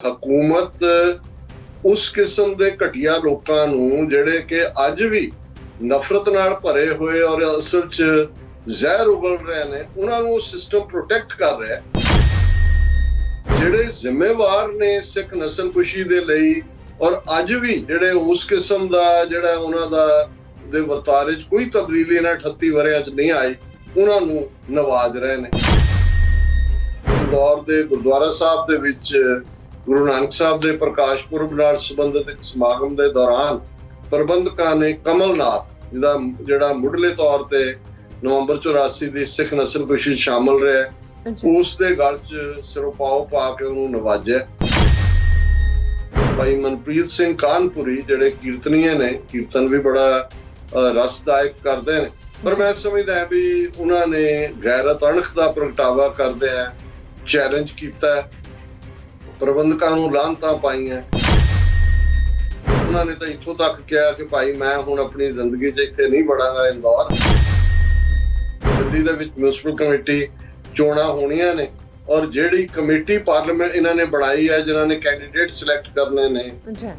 ਹਕੂਮਤ ਉਸ ਕਿਸਮ ਦੇ ਘਟੀਆ ਲੋਕਾਂ ਨੂੰ ਜਿਹੜੇ ਕਿ ਅੱਜ ਵੀ ਨਫ਼ਰਤ ਨਾਲ ਭਰੇ ਹੋਏ ਔਰ ਅਸਲ 'ਚ ਜ਼ਹਿਰ ਉਗਲ ਰਹੇ ਨੇ, ਉਹਨਾਂ ਨੂੰ ਸਿਸਟਮ ਪ੍ਰੋਟੈਕਟ ਕਰ ਰਿਹਾ ਹੈ। ਜਿਹੜੇ ਜ਼ਿੰਮੇਵਾਰ ਨੇ ਸਿੱਖ ਨਸਲਕੁਸ਼ੀ ਦੇ ਲਈ ਔਰ ਅੱਜ ਵੀ ਜਿਹੜੇ ਉਸ ਕਿਸਮ ਦਾ ਜਿਹੜਾ ਉਹਨਾਂ ਦਾ ਦੇ ਵਰਤਾਰੇ 'ਚ ਕੋਈ ਤਬਦੀਲੀ ਨਾ 38 ਵਰਿਆਂ 'ਚ ਨਹੀਂ ਆਈ, ਉਹਨਾਂ ਨੂੰ ਨਵਾਜ ਰਹੇ ਨੇ। ਦੌਰ ਦੇ ਗੁਰਦੁਆਰਾ ਸਾਹਿਬ ਦੇ ਵਿੱਚ ਗੁਰੂ ਨਾਨਕ ਸਾਹਿਬ ਦੇ ਪ੍ਰਕਾਸ਼ ਪੁਰਬ ਨਾਲ ਸੰਬੰਧਿਤ ਇੱਕ ਸਮਾਗਮ ਦੇ ਦੌਰਾਨ ਪ੍ਰਬੰਧਕਾਂ ਨੇ ਕਮਲਨਾਥ ਜਿਹੜਾ ਮੁੱਢਲੇ ਤੌਰ ਤੇ ਨਵੰਬਰ 84 ਦੀ ਸਿੱਖ ਨਸਲਕੁਸ਼ੀ ਸ਼ਾਮਲ ਰਿਹਾ, ਉਸ ਦੇ ਗਲ 'ਚ ਸਿਰੋਪਾਓ ਪਾ ਕੇ ਉਹਨੂੰ ਨਵਾਜਿਆ। ਭਾਈ ਮਨਪ੍ਰੀਤ ਸਿੰਘ ਕਾਨਪੁਰੀ ਜਿਹੜੇ ਕੀਰਤਨੀਏ ਨੇ, ਕੀਰਤਨ ਵੀ ਬੜਾ ਰਸਦਾਇਕ ਕਰਦੇ ਨੇ, ਪਰ ਮੈਂ ਸਮਝਦਾ ਵੀ ਉਹਨਾਂ ਨੇ ਗੈਰਤ ਅਣਖ ਦਾ ਪ੍ਰਗਟਾਵਾ ਕਰਦੇ ਆ ਚੈਲੰਜ ਕੀਤਾ, ਪ੍ਰਬੰਧਕਾਂ ਨੂੰ ਲਾਹਨਤਾਂ ਪਾਈਆਂ। ਉਹਨਾਂ ਨੇ ਤਾਂ ਇੱਥੋਂ ਤੱਕ ਕਿਹਾ ਕਿ ਭਾਈ ਮੈਂ ਹੁਣ ਆਪਣੀ ਜ਼ਿੰਦਗੀ 'ਚ ਇੱਥੇ ਨਹੀਂ ਵੜਾਂਗਾ ਇੰਦੌਰ। ਦਿੱਲੀ ਦੇ ਵਿੱਚ ਮਿਊਨਿਸਪਲ ਕਮੇਟੀ ਚੋਣਾਂ ਹੋਣੀਆਂ ਨੇ ਔਰ ਜਿਹੜੀ ਕਮੇਟੀ ਪਾਰਲੀਮੈਂਟ ਇਹਨਾਂ ਨੇ ਬਣਾਈ ਹੈ, ਜਿਨ੍ਹਾਂ ਨੇ ਕੈਂਡੀਡੇਟ ਸਿਲੈਕਟ ਕਰਨੇ ਨੇ,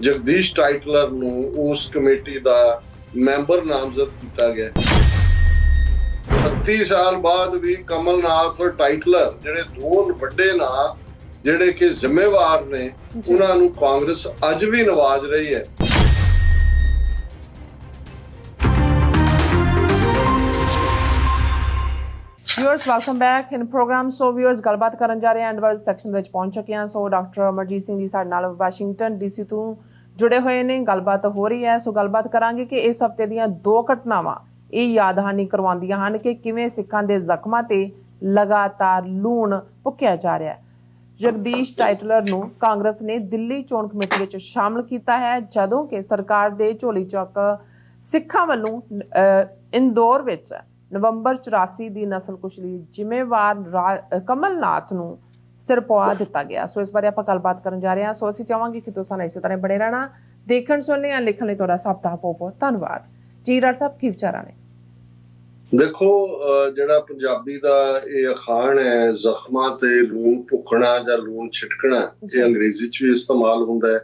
ਜਗਦੀਸ਼ ਟਾਈਟਲਰ ਨੂੰ ਉਸ ਕਮੇਟੀ ਦਾ ਮੈਂਬਰ ਨਾਮਜ਼ਦ ਕੀਤਾ ਗਿਆ। 38 ਸਾਲ ਬਾਅਦ ਵੀ ਕਮਲਨਾਥ ਔਰ ਟਾਈਟਲਰ ਜਿਹੜੇ ਦੋ ਵੱਡੇ ਨਾਂ ਜਿਹੜੇ ਕਿ ਜ਼ਿੰਮੇਵਾਰ ਨੇ, ਉਹਨਾਂ ਨੂੰ ਕਾਂਗਰਸ ਅੱਜ ਵੀ ਨਵਾਜ ਰਹੀ ਹੈ। Viewers, welcome back in program. So viewers, ਗੱਲਬਾਤ ਕਰਨ ਜਾ ਰਹੇ ਹਾਂ, ਐਂਡ ਵਾਲੇ ਸੈਕਸ਼ਨ ਵਿੱਚ ਪਹੁੰਚ ਚੁੱਕੇ ਹਾਂ। ਸੋ ਡਾਕਟਰ ਅਮਰਜੀਤ ਸਿੰਘ ਜੀ ਸਾਡੇ ਨਾਲ ਵਾਸ਼ਿੰਗਟਨ ਡੀਸੀ ਤੋਂ ਜੁੜੇ ਹੋਏ ਨੇ, ਗੱਲਬਾਤ ਹੋ ਰਹੀ ਹੈ। ਸੋ ਗੱਲਬਾਤ ਕਰਾਂਗੇ ਕਿ ਇਸ ਹਫ਼ਤੇ ਦੀਆਂ ਦੋ ਘਟਨਾਵਾਂ ਇਹ ਯਾਦਹਾਨੀ ਕਰਵਾਉਂਦੀਆਂ ਹਨ ਕਿ ਕਿਵੇਂ ਸਿੱਖਾਂ ਦੇ ਜ਼ਖਮਾਂ ਤੇ ਲਗਾਤਾਰ ਲੂਣ ਭੁੱਕਿਆ ਜਾ ਰਿਹਾ ਹੈ। ਜਗਦੀਸ਼ ਟਾਈਟਲਰ ਨੂੰ ਕਾਂਗਰਸ ਨੇ ਦਿੱਲੀ ਚੋਣ ਕਮੇਟੀ ਵਿੱਚ ਸ਼ਾਮਲ ਕੀਤਾ ਹੈ, ਜਦੋਂ ਕਿ ਸਰਕਾਰ ਦੇ ਝੋਲੀ ਚੱਕ ਸਿੱਖਾਂ ਵੱਲੋਂ ਇੰਦੌਰ ਵਿੱਚ ਨਵੰਬਰ 84 ਦੀ ਨਸਲਕੁਸ਼ੀ ਲਈ ਜ਼ਿੰਮੇਵਾਰ ਕਮਲਨਾਥ ਨੂੰ ਸਿਰ ਪਵਾ ਦਿੱਤਾ ਗਿਆ। ਸੋ ਇਸ ਬਾਰੇ ਆਪਾਂ ਗੱਲਬਾਤ ਕਰਨ ਜਾ ਰਹੇ ਹਾਂ। ਸੋ ਅਸੀਂ ਚਾਹਾਂਗੇ ਕਿ ਤੁਸੀਂ ਇਸੇ ਤਰ੍ਹਾਂ ਬਣੇ ਰਹਿਣਾ, ਦੇਖਣ ਸੁਣਨੇ ਜਾਂ ਲਿਖਣ ਲਈ ਤੁਹਾਡਾ ਸਭ ਦਾ ਬਹੁਤ ਧੰਨਵਾਦ ਜੀ। ਡਾਕਟਰ ਸਾਹਿਬ, ਕੀ ਵਿਚਾਰਾਂ ਨੇ? ਦੇਖੋ, ਜਿਹੜਾ ਪੰਜਾਬੀ ਦਾ ਇਹ ਅਖਾਣ ਹੈ ਜ਼ਖਮਾਂ ਤੇ ਲੂਣ ਭੁੱਕਣਾ ਜਾਂ ਲੂਣ ਛਿੜਕਣਾ, ਇਹ ਅੰਗਰੇਜ਼ੀ 'ਚ ਵੀ ਇਸਤੇਮਾਲ ਹੁੰਦਾ ਹੈ,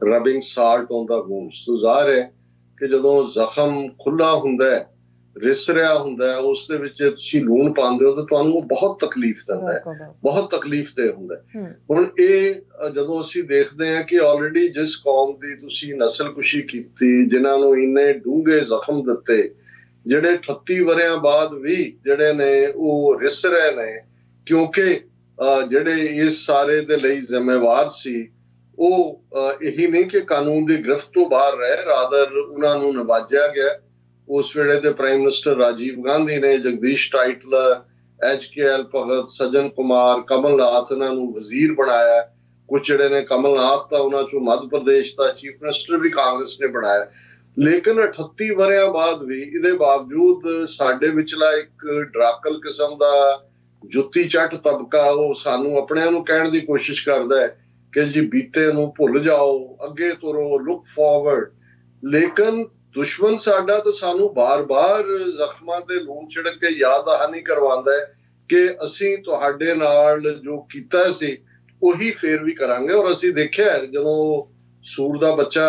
ਰਬਿੰਗ ਸਾਲਟ ਔਨ ਦਾ ਵੂੰਡਸ। ਤੋਂ ਜ਼ਾਹਿਰ ਹੈ ਕਿ ਜਦੋਂ ਜ਼ਖਮ ਖੁੱਲਾ ਹੁੰਦਾ ਹੈ, ਰਿਸ ਰਿਹਾ ਹੁੰਦਾ ਹੈ, ਉਸ ਦੇ ਵਿੱਚ ਤੁਸੀਂ ਲੂਣ ਪਾਉਂਦੇ ਹੋ ਤਾਂ ਤੁਹਾਨੂੰ ਉਹ ਬਹੁਤ ਤਕਲੀਫ ਦਿੰਦਾ ਹੈ, ਬਹੁਤ ਤਕਲੀਫ-ਦੇਹ ਹੁੰਦਾ ਹੈ। ਹੁਣ ਇਹ ਜਦੋਂ ਅਸੀਂ ਦੇਖਦੇ ਹਾਂ ਕਿ ਆਲਰੇਡੀ ਜਿਸ ਕੌਮ ਦੀ ਤੁਸੀਂ ਨਸਲਕੁਸ਼ੀ ਕੀਤੀ, ਜਿਨ੍ਹਾਂ ਨੂੰ ਇੰਨੇ ਡੂੰਘੇ ਜ਼ਖਮ ਦਿੱਤੇ, ਜਿਹੜੇ 38 ਵਰਿਆਂ ਬਾਅਦ ਵੀ ਜਿਹੜੇ ਨੇ ਉਹ ਰਿਸ ਰਹੇ ਨੇ, ਕਿਉਂਕਿ ਜਿਹੜੇ ਇਸ ਸਾਰੇ ਦੇ ਲਈ ਜ਼ਿੰਮੇਵਾਰ ਸੀ ਉਹ ਇਹੀ ਨਹੀਂ ਕਿ ਕਾਨੂੰਨ ਦੀ ਗ੍ਰਿਫਤ ਤੋਂ ਬਾਹਰ ਰਹੇ, ਰਾਦਰ ਉਹਨਾਂ ਨੂੰ ਨਵਾਜਿਆ ਗਿਆ। ਉਸ ਵੇਲੇ ਦੇ ਪ੍ਰਾਈਮ ਮਿਨਿਸਟਰ ਰਾਜੀਵ ਗਾਂਧੀ ਨੇ ਜਗਦੀਸ਼ ਟਾਈਟਲਰ, HKL ਭਗਤ, ਸੱਜਣ ਕੁਮਾਰ, ਕਮਲਨਾਥ ਇਹਨਾਂ ਨੂੰ ਵਜ਼ੀਰ ਬਣਾਇਆ। ਕੁਝ ਜਿਹੜੇ ਨੇ ਕਮਲਨਾਥ ਤਾਂ ਉਹਨਾਂ ਚੋਂ ਮੱਧ ਪ੍ਰਦੇਸ਼ ਦਾ ਚੀਫ ਮਿਨਿਸਟਰ ਵੀ ਕਾਂਗਰਸ ਨੇ ਬਣਾਇਆ। ਲੇਕਿਨ 38 ਵਰਿਆਂ ਬਾਅਦ ਵੀ ਇਹਦੇ ਬਾਵਜੂਦ ਸਾਡੇ ਵਿਚਲਾ ਇੱਕ ਡਰਾਕਲ ਕਿਸਮ ਦਾ ਜੁੱਤੀ ਚੱਟ ਤਬਕਾ ਉਹ ਸਾਨੂੰ ਆਪਣਿਆਂ ਨੂੰ ਕਹਿਣ ਦੀ ਕੋਸ਼ਿਸ਼ ਕਰਦਾ ਹੈ ਕਿ ਜੀ ਬੀਤੇ ਨੂੰ ਭੁੱਲ ਜਾਓ, ਅੱਗੇ ਤੁਰੋ, ਲੁੱਕ ਫਾਰਵਰਡ। ਲੇਕਿਨ ਦੁਸ਼ਮਣ ਸਾਡਾ ਤਾਂ ਸਾਨੂੰ ਬਾਰ-ਬਾਰ ਜ਼ਖਮਾਂ ਤੇ ਲੂਣ ਛਿੜਕ ਕੇ ਯਾਦ ਦਹਾਨੀ ਕਰਵਾਉਂਦਾ ਹੈ ਕਿ ਅਸੀਂ ਤੁਹਾਡੇ ਨਾਲ ਜੋ ਕੀਤਾ ਸੀ ਉਹੀ ਫੇਰ ਵੀ ਕਰਾਂਗੇ। ਔਰ ਅਸੀਂ ਦੇਖਿਆ ਜਦੋਂ ਸੂਰ ਦਾ ਬੱਚਾ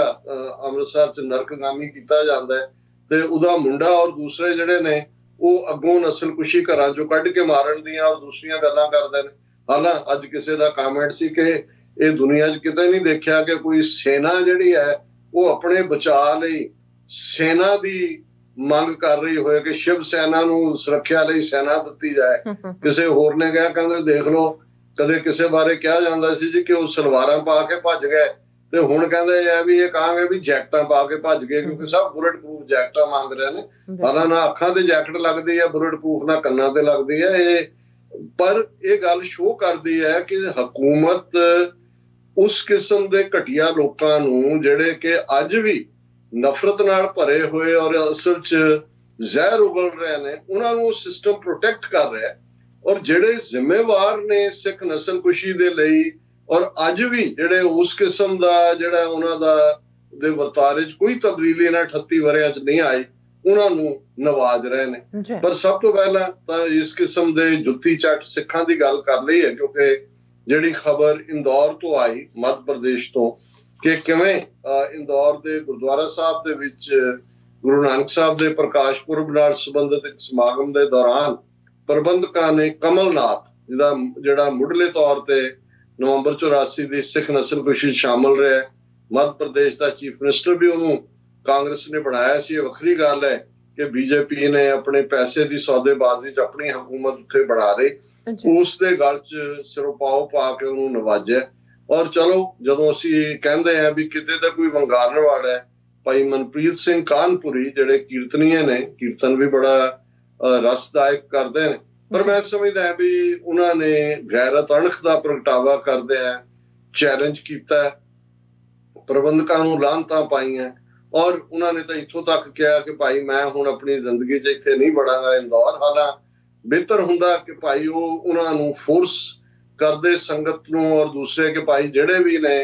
ਅੰਮ੍ਰਿਤਸਰ 'ਚ ਨਰਕਗਾਮੀ ਕੀਤਾ ਜਾਂਦਾ ਹੈ ਤੇ ਉਹਦਾ ਮੁੰਡਾ ਔਰ ਦੂਸਰੇ ਜਿਹੜੇ ਨੇ ਉਹ ਅੱਗੋਂ ਨਸਲਕੁਸ਼ੀ ਘਰਾਂ 'ਚੋਂ ਕੱਢ ਕੇ ਮਾਰਨ ਦੀਆਂ ਔਰ ਦੂਸਰੀਆਂ ਗੱਲਾਂ ਕਰਦੇ ਨੇ। ਹਾਲਾਂ ਅੱਜ ਕਿਸੇ ਦਾ ਕਮੈਂਟ ਸੀ ਕਿ ਇਹ ਦੁਨੀਆ 'ਚ ਕਿਤੇ ਨਹੀਂ ਦੇਖਿਆ ਕਿ ਕੋਈ ਸੈਨਾ ਜਿਹੜੀ ਹੈ ਉਹ ਆਪਣੇ ਬਚਾਅ ਲਈ ਸੈਨਾ ਦੀ ਮੰਗ ਕਰ ਰਹੀ ਹੋਏ ਕਿ ਸ਼ਿਵ ਸੈਨਾ ਨੂੰ ਸੁਰੱਖਿਆ ਲਈ ਸੈਨਾ ਦਿੱਤੀ ਜਾਏ। ਕਿਸੇ ਹੋਰ ਨੇ ਕਿਹਾ, ਕਹਿੰਦੇ ਦੇਖ ਲਓ, ਕਦੇ ਕਿਸੇ ਬਾਰੇ ਕਿਹਾ ਜਾਂਦਾ ਸੀ ਜੀ ਕਿ ਉਹ ਸਲਵਾਰਾਂ ਪਾ ਕੇ ਭੱਜ ਗਏ, ਤੇ ਹੁਣ ਕਹਿੰਦੇ ਆ ਵੀ ਇਹ ਕਹਾਂਗੇ ਵੀ ਜੈਕਟਾਂ ਪਾ ਕੇ ਭੱਜ ਗਏ, ਕਿਉਂਕਿ ਸਭ ਬੁਲਟ ਪ੍ਰੂਫ ਜੈਕਟਾਂ ਮੰਗ ਰਹੇ ਨੇ। ਹਾਲਾਂ ਨਾ ਅੱਖਾਂ ਤੇ ਜੈਕਟ ਲੱਗਦੀ ਹੈ ਬੁਲਟ ਪ੍ਰੂਫ, ਨਾ ਕੰਨਾਂ ਤੇ ਲੱਗਦੀ ਹੈ ਇਹ। ਪਰ ਇਹ ਗੱਲ ਸ਼ੋਅ ਕਰਦੀ ਹੈ ਕਿ ਹਕੂਮਤ ਉਸ ਕਿਸਮ ਦੇ ਘਟੀਆ ਲੋਕਾਂ ਨੂੰ ਜਿਹੜੇ ਕਿ ਅੱਜ ਵੀ ਨਫ਼ਰਤ ਨਾਲ ਭਰੇ ਹੋਏ ਔਰ ਅਸਲ 'ਚ ਜ਼ਹਿਰ ਉਗਲ ਰਹੇ ਨੇ, ਉਹਨਾਂ ਨੂੰ ਸਿਸਟਮ ਪ੍ਰੋਟੈਕਟ ਕਰ ਰਿਹਾ ਹੈ। ਔਰ ਜਿਹੜੇ ਜ਼ਿੰਮੇਵਾਰ ਨੇ ਸਿੱਖ ਨਸਲਕੁਸ਼ੀ ਦੇ ਲਈ ਔਰ ਅੱਜ ਵੀ ਜਿਹੜੇ ਉਸ ਕਿਸਮ ਦਾ ਜਿਹੜਾ ਉਹਨਾਂ ਦਾ ਦੇ ਵਰਤਾਰੇ 'ਚ ਕੋਈ ਤਬਦੀਲੀ ਨਾ 38 ਵਰਿਆਂ 'ਚ ਨਹੀਂ ਆਈ, ਉਹਨਾਂ ਨੂੰ ਨਵਾਜ ਰਹੇ ਨੇ। ਪਰ ਸਭ ਤੋਂ ਪਹਿਲਾਂ ਤਾਂ ਇਸ ਕਿਸਮ ਦੇ ਜੁੱਤੀ ਚੱਟ ਸਿੱਖਾਂ ਦੀ ਗੱਲ ਕਰ ਲਈ ਹੈ, ਕਿਉਂਕਿ ਜਿਹੜੀ ਖਬਰ ਇੰਦੌਰ ਤੋਂ ਆਈ, ਮੱਧ ਪ੍ਰਦੇਸ਼ ਤੋਂ, ਕਿ ਕਿਵੇਂ ਇੰਦੌਰ ਦੇ ਗੁਰਦੁਆਰਾ ਸਾਹਿਬ ਦੇ ਵਿੱਚ ਗੁਰੂ ਨਾਨਕ ਸਾਹਿਬ ਦੇ ਪ੍ਰਕਾਸ਼ ਪੁਰਬ ਨਾਲ ਸੰਬੰਧਿਤ ਇੱਕ ਸਮਾਗਮ ਦੇ ਦੌਰਾਨ ਪ੍ਰਬੰਧਕਾਂ ਨੇ ਕਮਲਨਾਥ, ਜਿਹੜਾ ਮੁੱਢਲੇ ਤੌਰ ਤੇ ਨਵੰਬਰ 84 ਦੀ ਸਿੱਖ ਨਸਲਕੁਸ਼ੀ ਸ਼ਾਮਲ ਰਿਹਾ, ਮੱਧ ਪ੍ਰਦੇਸ਼ ਦਾ ਚੀਫ ਮਿਨਿਸਟਰ ਵੀ ਉਹਨੂੰ ਕਾਂਗਰਸ ਨੇ ਬਣਾਇਆ ਸੀ। ਇਹ ਵੱਖਰੀ ਗੱਲ ਹੈ ਕਿ ਬੀਜੇਪੀ ਨੇ ਆਪਣੇ ਪੈਸੇ ਦੀ ਸੌਦੇਬਾਜ਼ੀ 'ਚ ਆਪਣੀ ਹਕੂਮਤ ਉੱਥੇ ਬਣਾ ਲਈ, ਉਸ ਦੇ ਗਲ 'ਚ ਸਿਰੋਪਾਓ ਪਾ ਕੇ ਉਹਨੂੰ ਨਵਾਜਿਆ। ਔਰ ਚਲੋ, ਜਦੋਂ ਅਸੀਂ ਕਹਿੰਦੇ ਹਾਂ ਵੀ ਕਿਤੇ ਦਾ ਕੋਈ ਵੰਗਾਰਨ ਵਾਲਾ ਹੈ, ਭਾਈ ਮਨਪ੍ਰੀਤ ਸਿੰਘ ਕਾਨਪੁਰੀ ਜਿਹੜੇ ਕੀਰਤਨੀਏ ਨੇ, ਕੀਰਤਨ ਵੀ ਬੜਾ ਰਸਦਾਇਕ ਕਰਦੇ ਨੇ, ਪਰ ਮੈਂ ਸਮਝਦਾ ਵੀ ਉਹਨਾਂ ਨੇ ਗੈਰਤ ਅਣਖ ਦਾ ਪ੍ਰਗਟਾਵਾ ਕਰਦੇ ਆ, ਚੈਲੰਜ ਕੀਤਾ, ਪ੍ਰਬੰਧਕਾਂ ਨੂੰ ਲਾਹਨਤਾਂ ਪਾਈਆਂ, ਔਰ ਉਹਨਾਂ ਨੇ ਤਾਂ ਇੱਥੋਂ ਤੱਕ ਕਿਹਾ ਕਿ ਭਾਈ ਮੈਂ ਹੁਣ ਆਪਣੀ ਜ਼ਿੰਦਗੀ 'ਚ ਇੱਥੇ ਨਹੀਂ ਵੜਾਂਗਾ ਇੰਦੌਰ। ਹਾਲਾਂ ਬਿਹਤਰ ਹੁੰਦਾ ਕਿ ਭਾਈ ਉਹ ਉਹਨਾਂ ਨੂੰ ਫੋਰਸ ਕਰਦੇ ਸੰਗਤ ਨੂੰ ਔਰ ਦੂਸਰੇ ਕਿ ਭਾਈ ਜਿਹੜੇ ਵੀ ਨੇ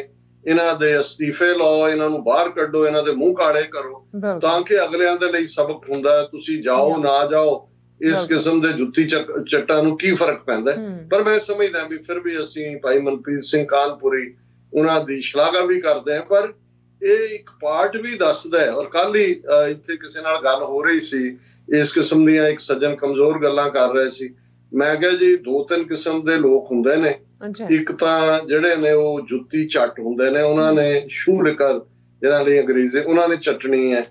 ਇਹਨਾਂ ਦੇ ਅਸਤੀਫੇ ਲਾਓ, ਇਹਨਾਂ ਨੂੰ ਬਾਹਰ ਕੱਢੋ, ਇਹਨਾਂ ਦੇ ਮੂੰਹ ਕਾਲੇ ਕਰੋ, ਤਾਂ ਕਿ ਅਗਲਿਆਂ ਦੇ ਲਈ ਸਬਕ ਹੁੰਦਾ। ਤੁਸੀਂ ਜਾਓ ਨਾ ਜਾਓ, ਇਸ ਕਿਸਮ ਦੇ ਜੁੱਤੀ ਚੱਟਾਂ ਨੂੰ ਕੀ ਫਰਕ ਪੈਂਦਾ। ਪਰ ਮੈਂ ਸਮਝਦਾ ਵੀ ਫਿਰ ਵੀ ਅਸੀਂ ਭਾਈ ਮਨਪ੍ਰੀਤ ਸਿੰਘ ਕਾਨਪੁਰੀ ਉਹਨਾਂ ਦੀ ਸ਼ਲਾਘਾ ਵੀ ਕਰਦੇ ਹਾਂ, ਪਰ ਇਹ ਇੱਕ ਪਾਰਟ ਵੀ ਦੱਸਦਾ ਹੈ। ਔਰ ਕੱਲ ਹੀ ਇੱਥੇ ਕਿਸੇ ਨਾਲ ਗੱਲ ਹੋ ਰਹੀ ਸੀ, ਇਸ ਕਿਸਮ ਦੀਆਂ ਇੱਕ ਸੱਜਣ ਕਮਜ਼ੋਰ ਗੱਲਾਂ ਕਰ ਰਹੇ ਸੀ। ਮੈਂ ਕਿਹਾ ਜੀ, ਦੋ ਤਿੰਨ ਕਿਸਮ ਦੇ ਲੋਕ ਹੁੰਦੇ ਨੇ। ਇੱਕ ਤਾਂ ਜਿਹੜੇ ਨੇ ਉਹ ਜੁੱਤੀ ਚੱਟ ਹੁੰਦੇ ਨੇ, ਉਹਨਾਂ ਨੇ ਸ਼ੂ ਲਿਕਰ, ਜਿਹਨਾਂ ਲਈ ਅੰਗਰੇਜ਼ੀ ਉਹਨਾਂ ਨੇ ਚੱਟਣੀ ਹੈ।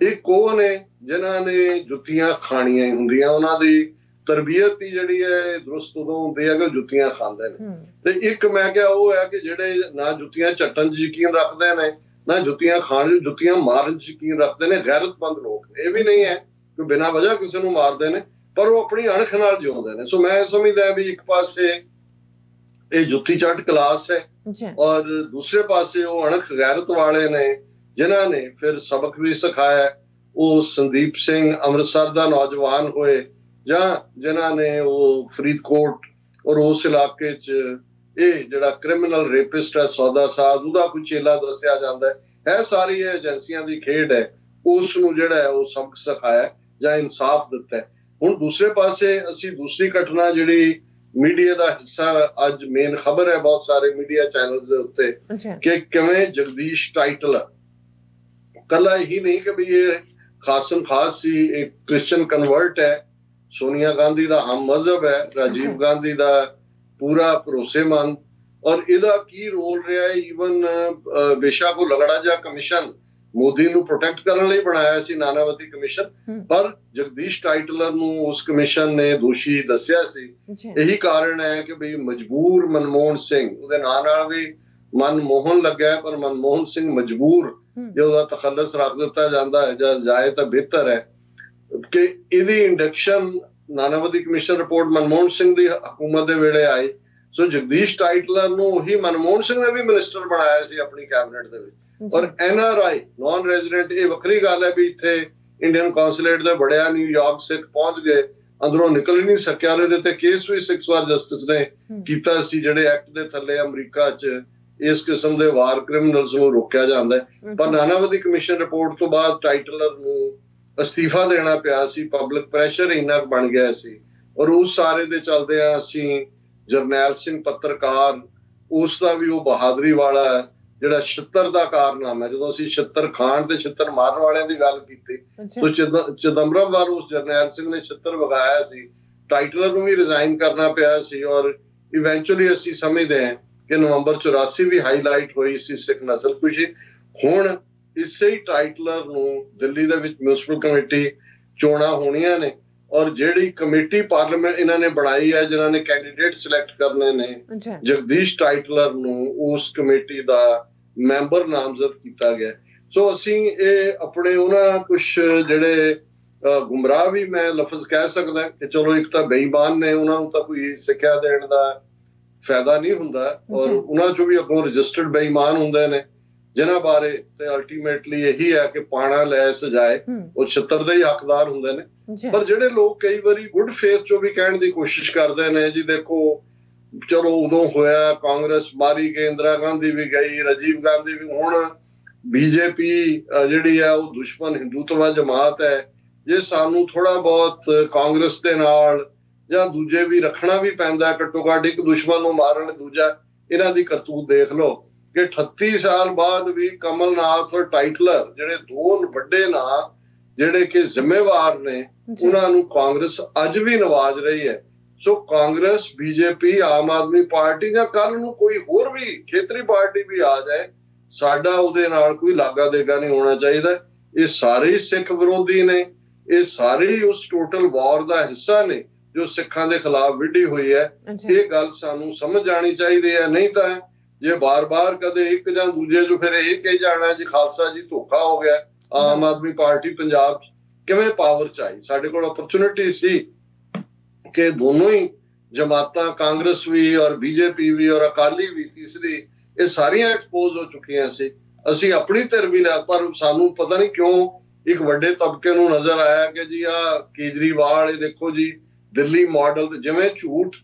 ਇੱਕ ਉਹ ਨੇ ਜਿਨ੍ਹਾਂ ਨੇ ਜੁੱਤੀਆਂ ਖਾਣੀਆਂ ਹੀ ਹੁੰਦੀਆਂ, ਉਹਨਾਂ ਦੀ ਤਰਬੀਅਤ ਹੀ ਜਿਹੜੀ ਹੈ ਦਰੁਸਤ ਉਦੋਂ ਹੁੰਦੀ ਹੈ ਕਿ ਜੁੱਤੀਆਂ ਖਾਂਦੇ ਨੇ। ਤੇ ਇੱਕ ਮੈਂ ਕਿਹਾ ਉਹ ਹੈ ਕਿ ਜਿਹੜੇ ਨਾ ਜੁੱਤੀਆਂ ਚੱਟਣ 'ਚ ਯਕੀਨ ਰੱਖਦੇ ਨੇ, ਨਾ ਜੁੱਤੀਆਂ ਖਾਣ, ਜੁੱਤੀਆਂ ਮਾਰਨ 'ਚ ਯਕੀਨ ਰੱਖਦੇ ਨੇ। ਗੈਰਤਮੰਦ ਲੋਕ ਇਹ ਵੀ ਨਹੀਂ ਹੈ ਕਿ ਬਿਨਾਂ ਵਜ੍ਹਾ ਕਿਸੇ ਨੂੰ ਮਾਰਦੇ ਨੇ, ਪਰ ਉਹ ਆਪਣੀ ਅਣਖ ਨਾਲ ਜਿਉਂਦੇ ਨੇ। ਸੋ ਮੈਂ ਸਮਝਦਾ ਵੀ ਇੱਕ ਪਾਸੇ ਇਹ ਜੁੱਤੀ ਚੱਟ ਕਲਾਸ ਹੈ, ਔਰ ਦੂਸਰੇ ਪਾਸੇ ਉਹ ਅਣਖ ਗੈਰਤ ਵਾਲੇ ਨੇ ਜਿਨ੍ਹਾਂ ਨੇ ਫਿਰ ਸਬਕ ਵੀ ਸਿਖਾਇਆ। ਉਹ ਸੰਦੀਪ ਸਿੰਘ ਅੰਮ੍ਰਿਤਸਰ ਦਾ ਨੌਜਵਾਨ ਹੋਏ, ਜਾਂ ਜਿਨ੍ਹਾਂ ਨੇ ਉਹ ਫਰੀਦਕੋਟ ਔਰ ਉਸ ਇਲਾਕੇ 'ਚ ਇਹ ਜਿਹੜਾ ਕ੍ਰਿਮੀਨਲ ਰੇਪਿਸਟ ਹੈ ਸੌਦਾ ਸਾਧ, ਉਹਦਾ ਕੋਈ ਚੇਲਾ ਦੱਸਿਆ ਜਾਂਦਾ ਹੈ। ਸਾਰੀ ਇਹ ਏਜੰਸੀਆਂ ਦੀ ਖੇਡ ਹੈ, ਉਸ ਨੂੰ ਜਿਹੜਾ ਹੈ ਉਹ ਸਬਕ ਸਿਖਾਇਆ ਜਾਂ ਇਨਸਾਫ ਦਿੱਤਾ ਹੈ। ਹੁਣ ਦੂਸਰੇ ਪਾਸੇ ਅਸੀਂ ਦੂਸਰੀ ਘਟਨਾ ਜਿਹੜੀ ਮੀਡੀਆ ਦਾ ਹਿੱਸਾ, ਅੱਜ ਮੇਨ ਖਬਰ ਹੈ ਬਹੁਤ ਸਾਰੇ ਮੀਡੀਆ ਚੈਨਲ ਦੇ ਉੱਤੇ, ਕਿ ਕਿਵੇਂ ਜਗਦੀਸ਼ ਟਾਈਟਲਰ, ਕੱਲਾ ਇਹੀ ਨਹੀਂ ਕਿ ਵੀ ਇਹ ਖਾਸਮ ਖਾਸ ਸੀ, ਇੱਕ ਕ੍ਰਿਸਚੀਅਨ ਕਨਵਰਟ ਹੈ, ਸੋਨੀਆ ਗਾਂਧੀ ਦਾ ਹਮ ਮਜ਼ਹਬ ਹੈ, ਰਾਜੀਵ ਗਾਂਧੀ ਦਾ ਪੂਰਾ ਭਰੋਸੇਮੰਦ, ਔਰ ਇਹਦਾ ਕੀ ਰੋਲ ਰਿਹਾ ਹੈ। ਈਵਨ ਬੇਸ਼ੱਕ ਉਹ ਲਗੜਾ ਜਿਹਾ ਕਮਿਸ਼ਨ ਮੋਦੀ ਨੂੰ ਪ੍ਰੋਟੈਕਟ ਕਰਨ ਲਈ ਬਣਾਇਆ ਸੀ, ਨਾਨਾਵਤੀ ਕਮਿਸ਼ਨ, ਪਰ ਜਗਦੀਸ਼ ਟਾਈਟਲਰ ਨੂੰ ਉਸ ਕਮਿਸ਼ਨ ਨੇ ਦੋਸ਼ੀ ਦੱਸਿਆ ਸੀ। ਇਹੀ ਕਾਰਨ ਹੈ ਕਿ ਬਈ ਮਜਬੂਰ ਮਨਮੋਹਨ ਸਿੰਘ, ਉਹਦੇ ਨਾਂ ਨਾਲ ਵੀ ਮਨਮੋਹਨ ਲੱਗਿਆ, ਪਰ ਮਨਮੋਹਨ ਸਿੰਘ ਮਜਬੂਰ ਜੇ ਉਹਦਾ ਤਖੱਲਸ ਰੱਖ ਦਿੱਤਾ ਜਾਂਦਾ ਹੈ ਜਾਂ ਜਾਏ ਤਾਂ ਬਿਹਤਰ ਹੈ। ਕਿ ਇਹਦੀ induction Nanavati commission report Manmohan Singh ਦੀ ਹਕੂਮਤ ਦੇ ਵੇਲੇ ਆਈ। ਸੋ ਜਗਦੀਸ਼ ਟਾਈਟਲਰ ਨੂੰ ਉਹੀ ਮਨਮੋਹਨ ਸਿੰਘ ਨੇ ਵੀ ਮਿਨਿਸਟਰ ਬਣਾਇਆ ਸੀ ਆਪਣੀ ਕੈਬਨਿਟ ਦੇ ਵਿੱਚ। ਔਰ NRI ਨਾਨ ਰੈਜ਼ੀਡੈਂਟ, ਇਹ ਵੱਖਰੀ ਗੱਲ ਹੈ ਵੀ ਇੱਥੇ ਇੰਡੀਅਨ ਕੌਂਸੂਲੇਟ ਦੇ ਬੜਿਆ ਨਿਊਯਾਰਕ ਸਿੱਖ ਪਹੁੰਚ ਗਏ, ਅੰਦਰੋਂ ਨਿਕਲ ਹੀ ਨਹੀਂ ਸਕਿਆ। ਉਹਦੇ ਤੇ ਕੇਸ ਵੀ 6 ਵਾਰ ਜਸਟਿਸ ਨੇ ਕੀਤਾ ਸੀ, ਜਿਹੜੇ ਐਕਟ ਦੇ ਥੱਲੇ ਅਮਰੀਕਾ 'ਚ ਇਸ ਕਿਸਮ ਦੇ ਵਾਰ ਕ੍ਰਿਮੀਨਲਸ ਨੂੰ ਰੋਕਿਆ ਜਾਂਦਾ ਹੈ। ਪਰ ਨਾਨਾਵਤੀ ਕਮਿਸ਼ਨ ਰਿਪੋਰਟ ਤੋਂ ਬਾਅਦ ਟਾਈਟਲਰ ਨੂੰ ਅਸਤੀਫਾ ਦੇਣਾ ਪਿਆ ਸੀ, ਪਬਲਿਕ ਪ੍ਰੈਸ਼ਰ ਇੰਨਾ ਬਣ ਗਿਆ ਸੀ। ਔਰ ਉਸ ਸਾਰੇ ਦੇ ਚੱਲਦੇ ਆ ਅਸੀਂ ਜਰਨੈਲ ਸਿੰਘ ਪੱਤਰਕਾਰ, ਉਸ ਦਾ ਵੀ ਉਹ ਬਹਾਦਰੀ ਵਾਲਾ ਜਿਹੜਾ ਛਿੱਤਰ ਦਾ ਕਾਰਨਾਮਾ, ਜਦੋਂ ਅਸੀਂ ਛਿੱਤਰ ਖਾਣ ਤੇ ਛਿੱਤਰ ਮਾਰਨ ਵਾਲਿਆਂ ਦੀ ਗੱਲ ਕੀਤੀ, ਤਾਂ ਚਿਦੰਬਰਮ ਵਾਰ ਉਸ ਜਰਨੈਲ ਸਿੰਘ ਨੇ ਛਿੱਤਰ ਵਗਾਇਆ ਸੀ, ਟਾਈਟਲਰ ਨੂੰ ਵੀ ਰਿਜ਼ਾਈਨ ਕਰਨਾ ਪਿਆ ਸੀ। ਔਰ ਇਵੈਂਚੁਅਲੀ ਅਸੀਂ ਸਮਝਦੇ ਹਾਂ ਕਿ ਨਵੰਬਰ 84 ਵੀ ਹਾਈਲਾਈਟ ਹੋਈ ਸੀ ਸਿੱਖ ਨਸਲਕੁਸ਼ੀ। ਹੁਣ ਇਸੇ ਹੀ ਟਾਈਟਲਰ ਨੂੰ ਦਿੱਲੀ ਦੇ ਵਿੱਚ ਮਿਊਨਿਸਪਲ ਕਮੇਟੀ ਚੋਣਾਂ ਹੋਣੀਆਂ ਨੇ, ਔਰ ਜਿਹੜੀ ਕਮੇਟੀ ਪਾਰਲੀਮੈਂਟ ਇਹਨਾਂ ਨੇ ਬਣਾਈ ਹੈ, ਜਿਨ੍ਹਾਂ ਨੇ ਕੈਂਡੀਡੇਟ ਸਿਲੈਕਟ ਕਰਨੇ ਨੇ, ਜਗਦੀਸ਼ ਟਾਈਟਲਰ ਨੂੰ ਉਸ ਕਮੇਟੀ ਦਾ ਮੈਂਬਰ ਨਾਮਜ਼ਦ ਕੀਤਾ ਗਿਆ। ਸੋ ਅਸੀਂ ਇਹ ਆਪਣੇ ਉਹਨਾਂ ਕੁਛ ਜਿਹੜੇ ਗੁੰਮਰਾਹ ਵੀ ਮੈਂ ਲਫ਼ਜ਼ ਕਹਿ ਸਕਦਾ ਕਿ ਚਲੋ ਇੱਕ ਤਾਂ ਬੇਈਮਾਨ ਨੇ, ਉਹਨਾਂ ਨੂੰ ਤਾਂ ਕੋਈ ਸਿੱਖਿਆ ਦੇਣ ਦਾ ਫਾਇਦਾ ਨਹੀਂ ਹੁੰਦਾ, ਔਰ ਉਹਨਾਂ ਚੋਂ ਵੀ ਅੱਗੋਂ ਰਜਿਸਟਰਡ ਬੇਈਮਾਨ ਹੁੰਦੇ ਨੇ ਜਿਨ੍ਹਾਂ ਬਾਰੇ ਤੇ ਅਲਟੀਮੇਟਲੀ ਇਹੀ ਹੈ ਕਿ ਪਾਣਾ ਲੈ ਸਜਾਏ, ਉਹ ਛਿੱਤਰ ਦੇ ਹੀ ਹੱਕਦਾਰ ਹੁੰਦੇ ਨੇ। ਪਰ ਜਿਹੜੇ ਲੋਕ ਕਈ ਵਾਰੀ ਗੁੱਡ ਫੇਥ ਚੋਂ ਵੀ ਕਹਿਣ ਦੀ ਕੋਸ਼ਿਸ਼ ਕਰਦੇ ਨੇ, ਜੀ ਦੇਖੋ ਚਲੋ ਉਦੋਂ ਹੋਇਆ, ਕਾਂਗਰਸ ਮਾਰੀ ਗਈ, ਇੰਦਰਾ ਗਾਂਧੀ ਵੀ ਗਈ, ਰਾਜੀਵ ਗਾਂਧੀ ਵੀ, ਹੁਣ ਬੀਜੇਪੀ ਜਿਹੜੀ ਹੈ ਉਹ ਦੁਸ਼ਮਣ ਹਿੰਦੂਤਵਾ ਜਮਾਤ ਹੈ। ਜੇ ਸਾਨੂੰ ਥੋੜਾ ਬਹੁਤ ਕਾਂਗਰਸ ਦੇ ਨਾਲ ਜਾਂ ਦੂਜੇ ਵੀ ਰੱਖਣਾ ਵੀ ਪੈਂਦਾ, ਘੱਟੋ ਘੱਟ ਇੱਕ ਦੁਸ਼ਮਣ ਨੂੰ ਮਾਰਨ ਦੂਜਾ। ਇਹਨਾਂ ਦੀ ਕਰਤੂਤ ਦੇਖ ਲਓ ਕਿ 38 ਸਾਲ ਬਾਅਦ ਵੀ ਕਮਲਨਾਥ ਔਰ ਟਾਈਟਲਰ ਜਿਹੜੇ ਦੋ ਵੱਡੇ ਨਾਂ ਜਿਹੜੇ ਕਿ ਜ਼ਿੰਮੇਵਾਰ ਨੇ, ਉਹਨਾਂ ਨੂੰ ਕਾਂਗਰਸ ਅੱਜ ਵੀ ਨਵਾਜ ਰਹੀ ਹੈ। ਸੋ ਕਾਂਗਰਸ, ਬੀਜੇਪੀ, ਆਮ ਆਦਮੀ ਪਾਰਟੀ ਜਾਂ ਕੱਲ ਨੂੰ ਕੋਈ ਹੋਰ ਵੀ ਖੇਤਰੀ ਪਾਰਟੀ ਵੀ ਆ ਜਾਏ, ਸਾਡਾ ਉਹਦੇ ਨਾਲ ਕੋਈ ਲਾਗਾ ਦੇਗਾ ਨਹੀਂ ਹੋਣਾ ਚਾਹੀਦਾ। ਇਹ ਸਾਰੇ ਸਿੱਖ ਵਿਰੋਧੀ ਨੇ, ਇਹ ਸਾਰੇ ਉਸ ਟੋਟਲ ਵਾਰ ਦਾ ਹਿੱਸਾ ਨੇ ਜੋ ਸਿੱਖਾਂ ਦੇ ਖਿਲਾਫ ਵਿੱਢੀ ਹੋਈ ਹੈ। ਇਹ ਗੱਲ ਸਾਨੂੰ ਸਮਝ ਆਣੀ ਚਾਹੀਦੀ ਹੈ। ਨਹੀਂ ਤਾਂ ਜੇ ਬਾਰ-ਬਾਰ ਕਦੇ ਇੱਕ ਜਾਂ ਦੂਜੇ ਜੋ ਫਿਰ ਇਹ ਕਹੀ ਜਾਣਾ ਜੀ ਖਾਲਸਾ ਜੀ ਧੋਖਾ ਹੋ ਗਿਆ, ਆਮ ਆਦਮੀ ਪਾਰਟੀ ਪੰਜਾਬ ਕਿਵੇਂ ਪਾਵਰ ਚ ਆਈ? ਸਾਡੇ ਕੋਲ ਅਪਰਚੁਨਿਟੀ ਸੀ ਕਿ ਦੋਨੋਂ ਹੀ ਜਮਾਤਾਂ, ਕਾਂਗਰਸ ਵੀ ਔਰ ਬੀਜੇਪੀ ਵੀ ਔਰ ਅਕਾਲੀ ਵੀ, ਤੀਸਰੀ, ਇਹ ਸਾਰੀਆਂ ਐਕਸਪੋਜ਼ ਹੋ ਚੁੱਕੀਆਂ ਸੀ। ਅਸੀਂ ਆਪਣੀ ਧਿਰ ਵੀ ਲਿਆ, ਪਰ ਸਾਨੂੰ ਪਤਾ ਨਹੀਂ ਕਿਉਂ ਇੱਕ ਵੱਡੇ ਤਬਕੇ ਨੂੰ ਨਜ਼ਰ ਆਇਆ ਕਿ ਜੀ ਆ ਕੇਜਰੀਵਾਲ, ਇਹ ਦੇਖੋ ਜੀ ਦਿੱਲੀ ਮਾਡਲ, ਜਿਵੇਂ ਝੂਠ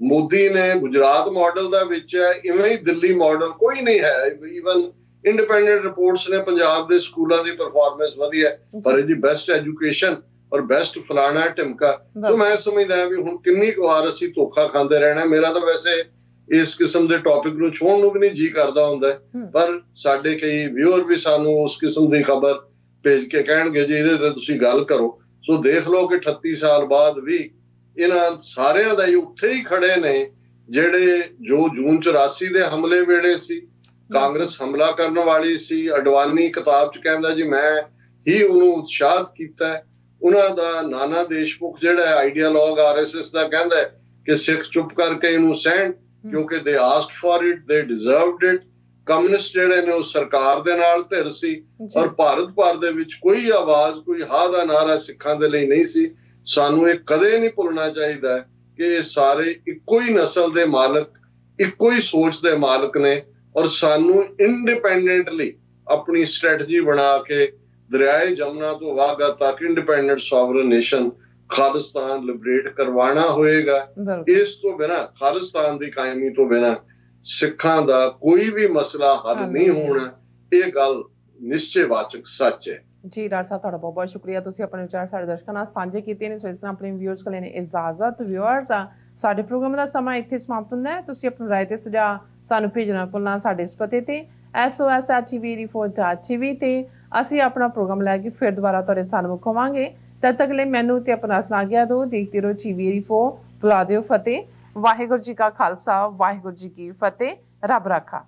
ਮੋਦੀ ਨੇ ਗੁਜਰਾਤ ਮਾਡਲ ਦਾ ਵਿੱਚ ਹੈ, ਇਵੇਂ ਹੀ ਦਿੱਲੀ ਮਾਡਲ ਕੋਈ ਨਹੀਂ ਹੈ। ਈਵਨ ਇੰਡੀਪੈਂਡੈਂਟ ਰਿਪੋਰਟਸ ਨੇ ਪੰਜਾਬ ਦੇ ਸਕੂਲਾਂ ਦੀ ਪਰਫਾਰਮੈਂਸ ਵਧੀਆ, ਪਰ ਇਹਦੀ ਬੈਸਟ ਐਜੂਕੇਸ਼ਨ ਔਰ ਬੈਸਟ ਫਲਾਣਾ ਢਿਮਕਾ। ਤਾਂ ਮੈਂ ਸਮਝਦਾ ਵੀ ਹੁਣ ਕਿੰਨੀ ਕੁ ਵਾਰ ਅਸੀਂ ਧੋਖਾ ਖਾਂਦੇ ਰਹਿਣਾ। ਮੇਰਾ ਤਾਂ ਵੈਸੇ ਇਸ ਕਿਸਮ ਦੇ ਟੌਪਿਕ ਨੂੰ ਛੋੜਨ ਨੂੰ ਵੀ ਨਹੀਂ ਜੀ ਕਰਦਾ ਹੁੰਦਾ, ਪਰ ਸਾਡੇ ਕਈ ਵਿਊਅਰ ਵੀ ਸਾਨੂੰ ਉਸ ਕਿਸਮ ਦੀ ਖਬਰ ਭੇਜ ਕੇ ਕਹਿਣਗੇ ਜੀ ਇਹਦੇ ਤੇ ਤੁਸੀਂ ਗੱਲ ਕਰੋ। ਸੋ ਦੇਖ ਲਓ ਕਿ 38 ਸਾਲ ਬਾਅਦ ਵੀ ਇਹਨਾਂ ਸਾਰਿਆਂ ਦਾ ਹੀ ਉੱਥੇ ਹੀ ਖੜੇ ਨੇ ਜਿਹੜੇ ਜੋ ਜੂਨ 84 ਦੇ ਹਮਲੇ ਵੇਲੇ ਸੀ, ਕਾਂਗਰਸ ਹਮਲਾ ਕਰਨ ਵਾਲੀ ਸੀ। ਅਡਵਾਨੀ ਕਿਤਾਬ 'ਚ ਕਹਿੰਦਾ ਜੀ ਮੈਂ ਹੀ ਉਹਨੂੰ ਉਤਸ਼ਾਹਿਤ ਕੀਤਾ। ਉਹਨਾਂ ਦਾ ਨਾਨਾ ਦੇਸ਼ਮੁਖ ਜਿਹੜਾ ਆਈਡੀਆਲੋਗ RSS ਦਾ ਕਹਿੰਦਾ ਕਿ ਸਿੱਖ ਚੁੱਪ ਕਰਕੇ ਇਹਨੂੰ ਸਹਿਣ, ਕਿਉਂਕਿ ਦੇ ਆਸਕਡ ਫॉर ਇਟ, ਦੇ ਡਿਜ਼ਰਵਡ ਇਟ। ਕਮਿਊਨਿਸਟ ਜਿਹੜੇ ਨੇ ਉਹ ਸਰਕਾਰ ਦੇ ਨਾਲ ਧਿਰ ਸੀ, ਔਰ ਭਾਰਤ ਭਰ ਦੇ ਵਿੱਚ ਕੋਈ ਆਵਾਜ਼, ਕੋਈ ਹਾਂ ਦਾ ਨਾਰਾ ਸਿੱਖਾਂ ਦੇ ਲਈ ਨਹੀਂ ਸੀ। ਸਾਨੂੰ ਇਹ ਕਦੇ ਨਹੀਂ ਭੁੱਲਣਾ ਚਾਹੀਦਾ ਕਿ ਇਹ ਸਾਰੇ ਇੱਕੋ ਹੀ ਨਸਲ ਦੇ ਮਾਲਕ, ਇੱਕੋ ਹੀ ਸੋਚ ਦੇ ਮਾਲਕ ਨੇ, ਔਰ ਸਾਨੂੰ ਇੰਡੀਪੈਂਡੈਂਟਲੀ ਆਪਣੀ ਸਟ੍ਰੈਟਜੀ ਬਣਾ ਕੇ ਦਰਿਆਏ ਜਮਨਾ ਤੋਂ ਵਾਗਾ ਤੱਕ independent sovereign nation Khalistan liberate ਕਰਵਾਉਣਾ ਹੋਏਗਾ। ਇਸ ਤੋਂ ਬਿਨਾਂ, ਖਾਲਿਸਤਾਨ ਦੀ ਕਾਇਮੀ ਤੋਂ ਬਿਨਾਂ ਸਿੱਖਾਂ ਦਾ ਕੋਈ ਵੀ ਮਸਲਾ ਹੱਲ ਨਹੀਂ ਹੋਣਾ। ਇਹ ਗੱਲ ਨਿਸ਼ਚੈਵਾਚਕ ਸੱਚ ਹੈ। ਜੀ ਡਾਕਟਰ ਸਾਹਿਬ, ਤੁਹਾਡਾ ਬਹੁਤ ਬਹੁਤ ਸ਼ੁਕਰੀਆ। ਤੁਸੀਂ ਆਪਣੇ ਵਿਚਾਰ ਸਾਡੇ ਦਰਸ਼ਕਾਂ ਨਾਲ ਸਾਂਝੇ ਕੀਤੇ ਨੇ। ਸੋ ਇਸ ਤਰ੍ਹਾਂ ਆਪਣੇ ਵਿਊਅਰਸ ਕੋਲ ਨੇ ਇਜਾਜ਼ਤ। ਵਿਊਅਰਸ, ਸਾਡੇ ਪ੍ਰੋਗਰਾਮ ਦਾ ਸਮਾਂ ਇੱਥੇ ਸਮਾਪਤ ਹੁੰਦਾ ਹੈ। ਤੁਸੀਂ ਆਪਣੀ ਰਾਏ ਤੇ ਸੁਝਾਅ ਸਾਨੂੰ ਭੇਜਣਾ ਭੁੱਲਣਾ ਸਾਡੇ ਇਸ ਪਤੇ ਤੇ sos@tv84.tv ਤੇ ਅਸੀਂ ਆਪਣਾ ਪ੍ਰੋਗਰਾਮ ਲੈ ਕੇ ਫਿਰ ਦੁਬਾਰਾ ਤੁਹਾਡੇ ਸਾਹਮਣੇ ਹੋਵਾਂਗੇ। ਤਦ ਤੱਕ ਲਈ ਮੈਨੂੰ ਤੇ ਆਪਣਾ ਸੁਣਾ ਦਿਓ। ਦੇਖਦੇ ਰਹੋ TV84। ਬੁਲਾ ਦਿਓ ਫਤਿਹ। ਵਾਹਿਗੁਰੂ ਜੀ ਕਾ ਖਾਲਸਾ, ਵਾਹਿਗੁਰੂ ਜੀ ਕੀ ਫਤਿਹ। ਰੱਬ ਰਾਖਾ।